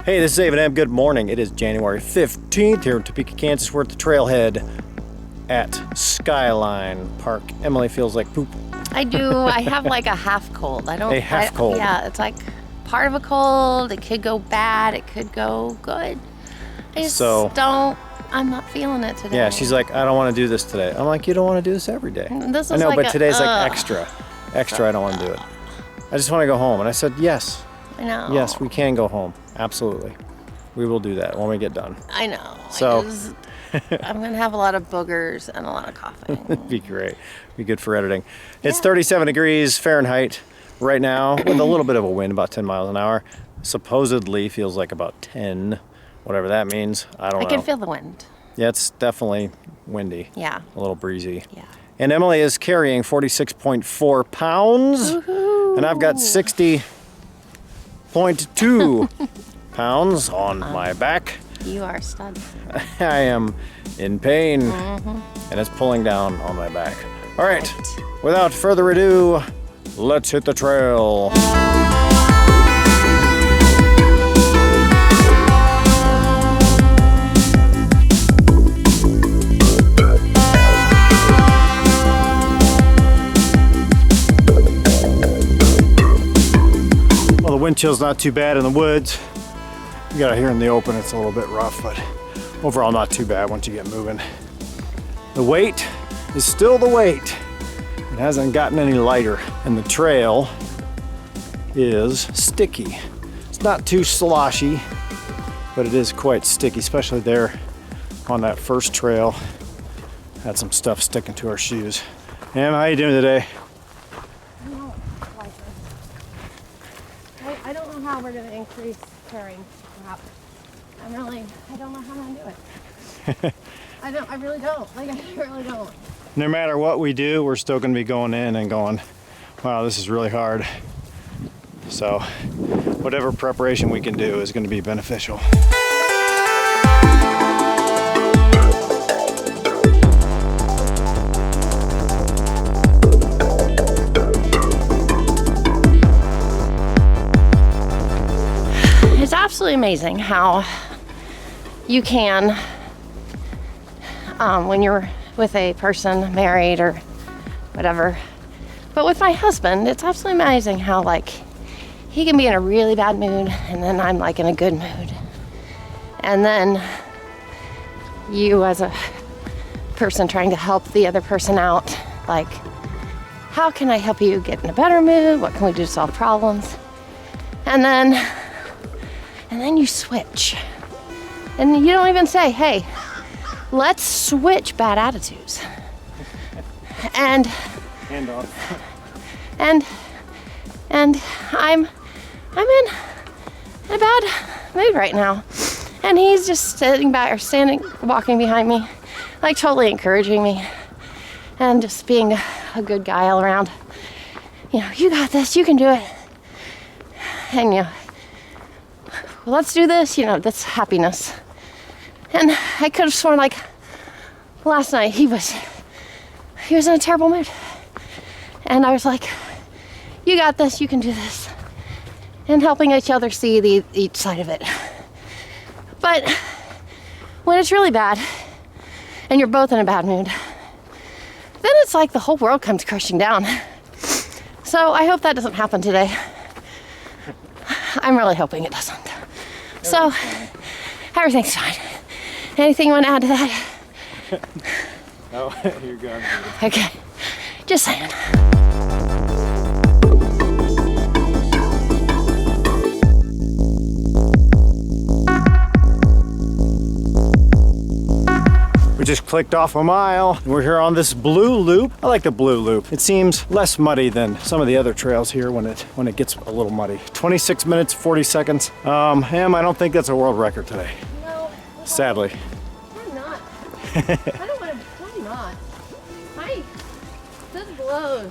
Hey, this is A&M. Good morning. It is January 15th here in Topeka, Kansas. We're at the trailhead at Skyline Park. Emily feels like poop. I do. I have like a half cold. A half cold. Yeah, it's like part of a cold. It could go bad. It could go good. I'm not feeling it today. Yeah, she's like, I don't want to do this today. I'm like, you don't want to do this every day. This is I know, like but today's like extra. Extra, I don't want to do it. I just want to go home. And I said, yes. I know. Yes, we can go home. Absolutely. We will do that when we get done. I know. So I'm going to have a lot of boogers and a lot of coughing. It'd be great. Be good for editing. It's 37 degrees Fahrenheit right now with a little bit of a wind, about 10 miles an hour. Supposedly feels like about 10, whatever that means. I don't know. I can feel the wind. Yeah, it's definitely windy. Yeah. A little breezy. Yeah. And Emily is carrying 46.4 pounds. Woohoo. And I've got 60.2 pounds on my back. You are a stud. I am in pain, and it's pulling down on my back. All right, without further ado, let's hit the trail. Well, the wind chill's not too bad in the woods. You got here in the open, it's a little bit rough, but overall not too bad once you get moving. The weight is still the weight. It hasn't gotten any lighter, and the trail is sticky. It's not too sloshy, but it is quite sticky, especially there on that first trail. Had some stuff sticking to our shoes. Em, how you doing today? I don't like it. I don't know how we're going to increase carrying. I don't know how I'm gonna do it. I really don't. I really don't. No matter what we do, we're still gonna be going in and going, wow, this is really hard. So whatever preparation we can do is gonna be beneficial. It's absolutely amazing how you can, when you're with a person, married or whatever, but with my husband, it's absolutely amazing how like he can be in a really bad mood and then I'm like in a good mood. And then you as a person trying to help the other person out, like, how can I help you get in a better mood? What can we do to solve problems? And then you switch. And you don't even say, hey, let's switch bad attitudes. And I'm in a bad mood right now. And he's just walking behind me, like totally encouraging me and just being a good guy all around. You know, you got this, you can do it. And you know, well, let's do this, you know, that's happiness. And I could have sworn like last night he was in a terrible mood. And I was like, you got this, you can do this. And helping each other see each side of it. But when it's really bad and you're both in a bad mood, then it's like the whole world comes crashing down. So I hope that doesn't happen today. I'm really hoping it doesn't. So, everything's fine. Anything you want to add to that? No, you're good. Okay, just saying. We just clicked off a mile. We're here on this blue loop. I like the blue loop. It seems less muddy than some of the other trails here when it gets a little muddy. 26 minutes, 40 seconds. Em, I don't think that's a world record today. No. Sadly. I'm not. I'm not. This blows.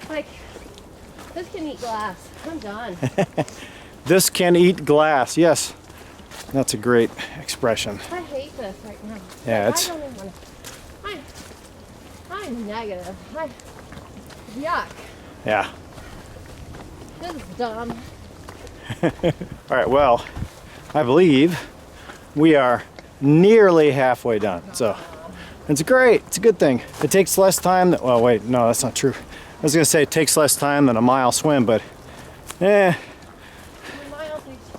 Like, this can eat glass. I'm done. This can eat glass, yes. That's a great expression. I hate this right now. Yeah, like, it's... I don't even want to... I'm negative. Yuck. Yeah. This is dumb. All right, well, I believe we are nearly halfway done. So it's great. It's a good thing. It takes less time than, well, wait, no, that's not true. I was gonna say it takes less time than a mile swim, but eh. 1 mile takes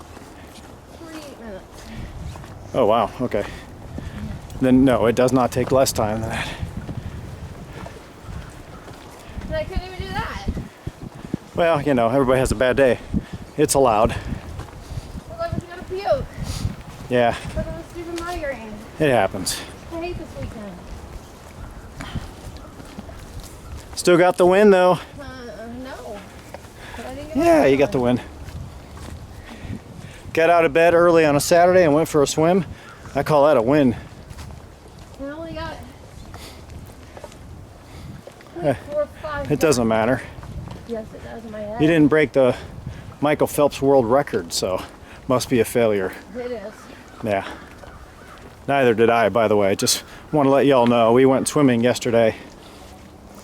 48 minutes. Oh, wow, okay. Then no, it does not take less time than that. And I couldn't even do that. Well, you know, everybody has a bad day. It's allowed. Well, I was gonna puke Yeah, because of the stupid migraine. it happens. I hate this weekend. Still got the win though. No. But I didn't get Yeah, you got the win. Got out of bed early on a Saturday and went for a swim. I call that a win. I only got Eh, 4 or 5. It doesn't matter. Yes, it does in my head. You didn't break the Michael Phelps world record, so must be a failure. It is. Yeah. Neither did I, by the way. Just want to let y'all know we went swimming yesterday.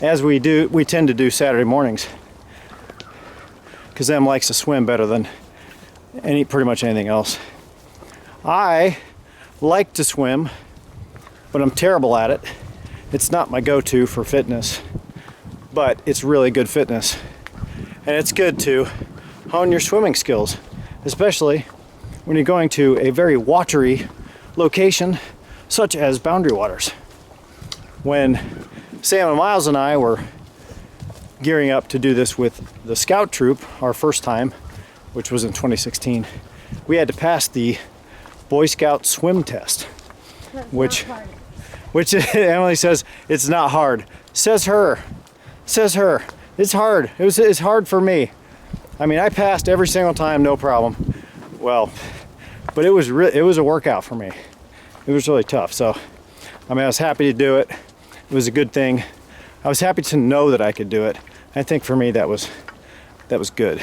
As we do, we tend to do Saturday mornings. Because Em likes to swim better than pretty much anything else. I like to swim, but I'm terrible at it. It's not my go-to for fitness, but it's really good fitness. And it's good to hone your swimming skills, especially when you're going to a very watery location such as Boundary Waters. When Sam and Miles and I were gearing up to do this with the scout troop, our first time, which was in 2016, we had to pass the Boy Scout swim test, which Emily says it's not hard. Says her. It's hard. It's hard for me. I mean, I passed every single time, no problem. Well, but it was a workout for me. It was really tough. So, I mean, I was happy to do it. It was a good thing. I was happy to know that I could do it. I think for me that was good.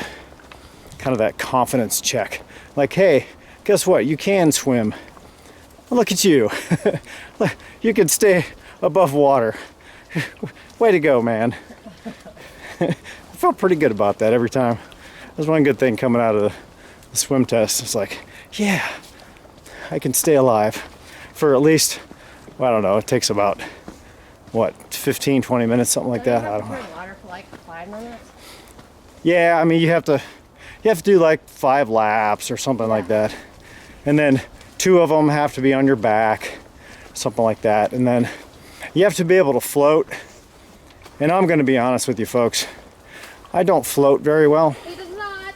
Kind of that confidence check. Like, hey, guess what? You can swim. Look at you. You can stay above water. Way to go, man. I felt pretty good about that every time. There's one good thing coming out of the swim test. It's like, yeah, I can stay alive for at least, well, I don't know, it takes about, what, 15, 20 minutes, something like that? I don't know. Water for like 5 minutes? Yeah, I mean, you have to do like 5 laps or something like that. And then 2 of them have to be on your back, something like that. And then you have to be able to float. And I'm going to be honest with you folks, I don't float very well. He does not.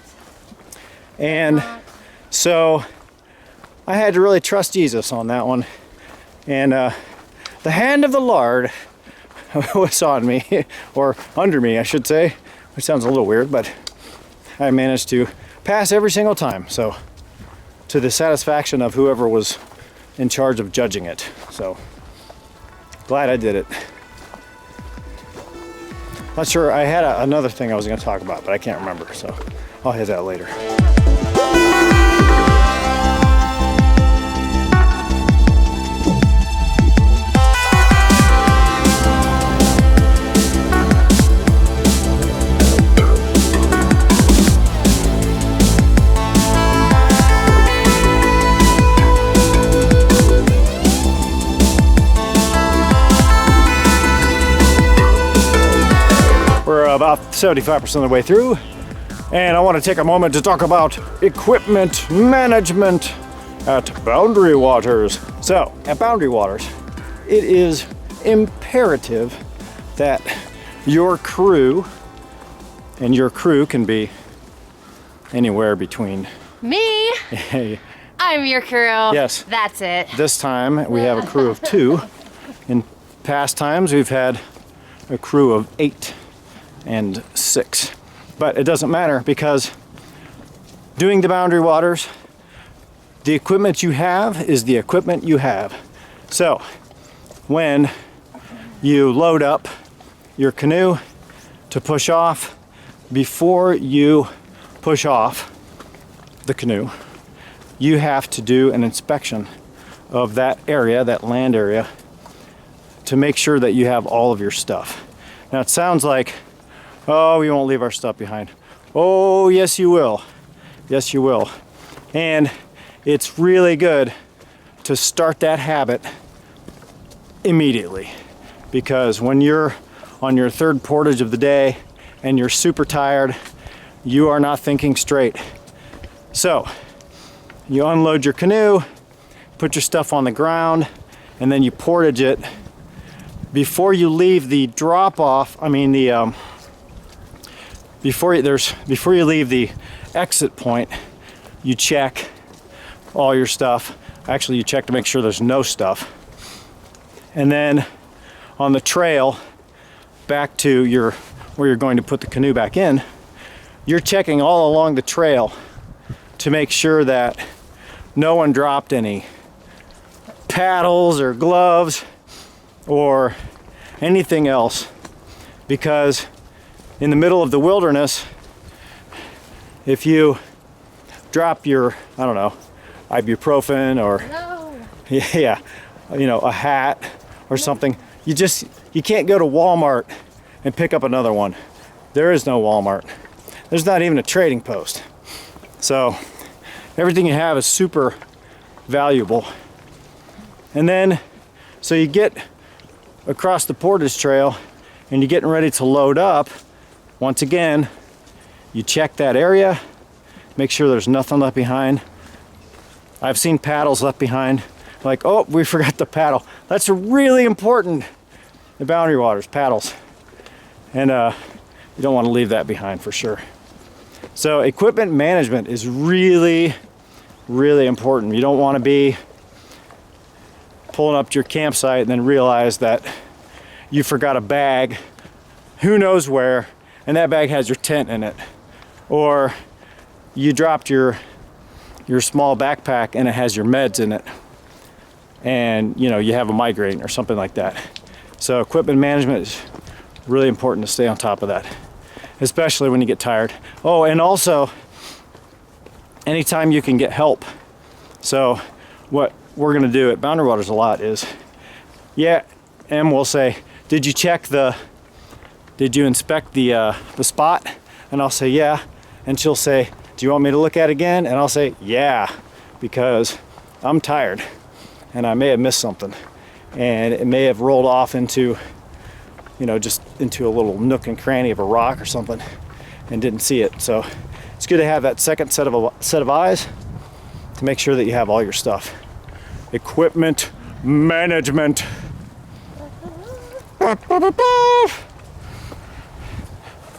And so I had to really trust Jesus on that one. And the hand of the Lord was on me, or under me, I should say, which sounds a little weird, but I managed to pass every single time. So to the satisfaction of whoever was in charge of judging it. So glad I did it. Not sure, I had another thing I was going to talk about, but I can't remember, so I'll hit that later. We're about 75% of the way through, and I want to take a moment to talk about equipment management at Boundary Waters. So, at Boundary Waters, it is imperative that your crew, and your crew can be anywhere between Me? I'm your crew. Yes. That's it. This time we have a crew of 2. In past times we've had a crew of 8 and 6. But it doesn't matter, because doing the Boundary Waters, the equipment you have is the equipment you have. So when you load up your canoe to push off, before you push off the canoe, you have to do an inspection of that area, that land area, to make sure that you have all of your stuff. Now it sounds like, oh, we won't leave our stuff behind. Oh, yes you will. Yes, you will. And it's really good to start that habit immediately, because when you're on your third portage of the day and you're super tired, you are not thinking straight. So you unload your canoe, put your stuff on the ground, and then you portage it. Before you leave the drop off, before you leave the exit point, you check all your stuff. Actually, you check to make sure there's no stuff. And then on the trail back to where you're going to put the canoe back in, you're checking all along the trail to make sure that no one dropped any paddles or gloves or anything else, because in the middle of the wilderness, if you drop your, I don't know, ibuprofen or yeah, you know, a hat or something, you can't go to Walmart and pick up another one. There is no Walmart. There's not even a trading post. So everything you have is super valuable. And then, so you get across the Portage Trail and you're getting ready to load up. Once again, you check that area, make sure there's nothing left behind. I've seen paddles left behind, like, oh, we forgot the paddle. That's really important in boundary waters, paddles. And you don't want to leave that behind for sure. So equipment management is really, really important. You don't want to be pulling up to your campsite and then realize that you forgot a bag, who knows where, and that bag has your tent in it. Or you dropped your small backpack and it has your meds in it, and you know, you have a migraine or something like that. So equipment management is really important to stay on top of that, especially when you get tired. Oh, and also anytime you can get help. So what we're gonna do at Boundary Waters a lot is, yeah, Em will say, did you inspect the spot? And I'll say, yeah. And she'll say, do you want me to look at it again? And I'll say, yeah, because I'm tired and I may have missed something, and it may have rolled off into, you know, just into a little nook and cranny of a rock or something and didn't see it. So it's good to have that second set of eyes to make sure that you have all your stuff. Equipment management.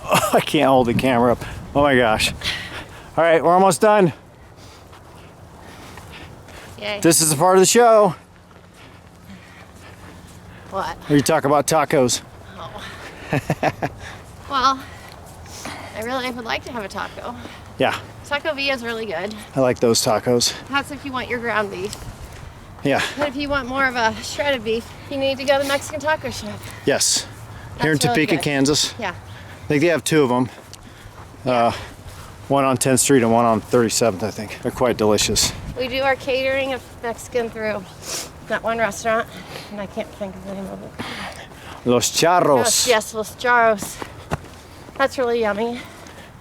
Oh, I can't hold the camera up. Oh my gosh. All right, we're almost done. Yay. This is a part of the show What? where you talk about tacos. Oh. Well, I really would like to have a taco. Yeah, Taco Villa is really good. I like those tacos. That's if you want your ground beef. Yeah, But if you want more of a shredded beef, you need to go to the Mexican taco shop. yes. Here in That's really Topeka, good. Kansas. Yeah. I think they have two of them. One on 10th Street and one on 37th, I think. They're quite delicious. We do our catering of Mexican through that one restaurant, and I can't think of the name of it. Los Charros. Yes, Los Charros. That's really yummy.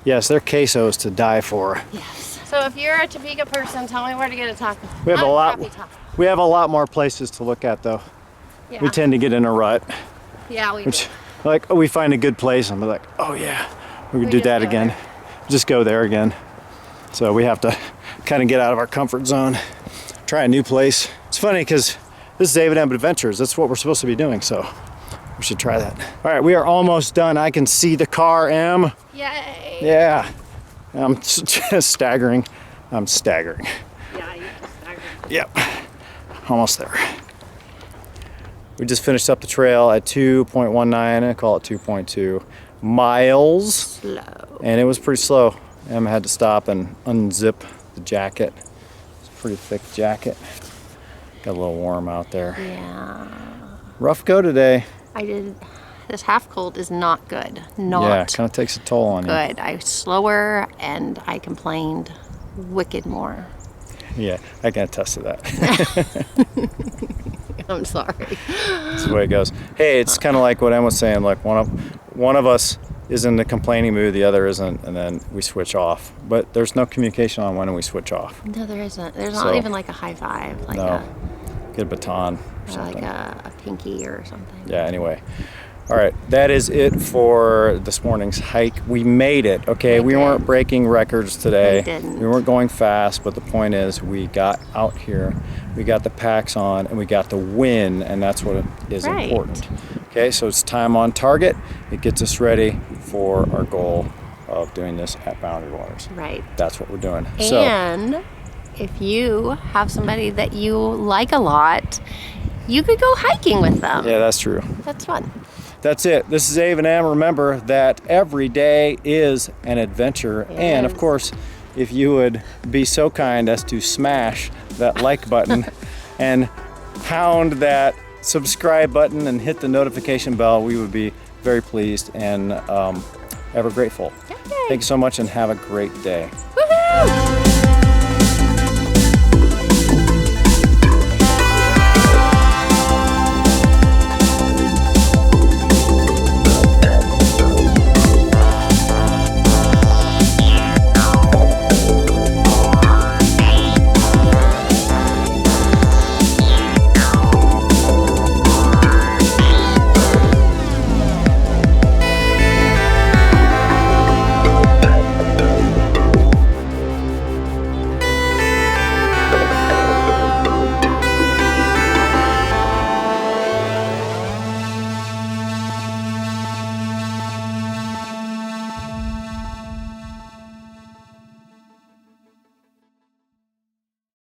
Yes, their queso is to die for. Yes. So if you're a Topeka person, tell me where to get a taco. We have Not a lot. crappy taco. We have a lot more places to look at, though. Yeah. We tend to get in a rut, Yeah, we which, do. like, oh, we find a good place and we're like, oh yeah, we could do just that go again. there. Just go there again. So we have to kind of get out of our comfort zone, try a new place. It's funny because this is David M Adventures. That's what we're supposed to be doing, so we should try that. All right, we are almost done. I can see the car, Em. Yay. Yeah, I'm staggering. I'm staggering. Yeah, you just staggered. Yep, almost there. We just finished up the trail at 2.19, I call it 2.2 miles. Slow. And it was pretty slow. Emma had to stop and unzip the jacket. It's a pretty thick jacket. Got a little warm out there. Yeah. Rough go today. I did. This half cold is not good. Yeah, Not kind of takes a toll on you. good. I was slower and I complained wicked more. Yeah, I can attest to that. I'm sorry. That's the way it goes. Hey, it's kind of like what Em was saying. Like one of us is in the complaining mood, the other isn't, and then we switch off. But there's no communication on when we switch off. No, there isn't. There's not even like a high five, like no, get a baton or or something. like a pinky or something. Yeah, anyway. All right, that is it for this morning's hike. We made it, okay? We weren't breaking records today. We didn't. We weren't going fast, but the point is we got out here, we got the packs on, and we got the win, and that's what is Right. important. Okay, so it's time on target. It gets us ready for our goal of doing this at Boundary Waters. Right. That's what we're doing. And if you have somebody that you like a lot, you could go hiking with them. Yeah, that's true. That's fun. That's it. This is Ave and Am. Remember that every day is an adventure. And of course, if you would be so kind as to smash that like button and pound that subscribe button and hit the notification bell, we would be very pleased and ever grateful. Yay. Thank you so much and have a great day. Woohoo!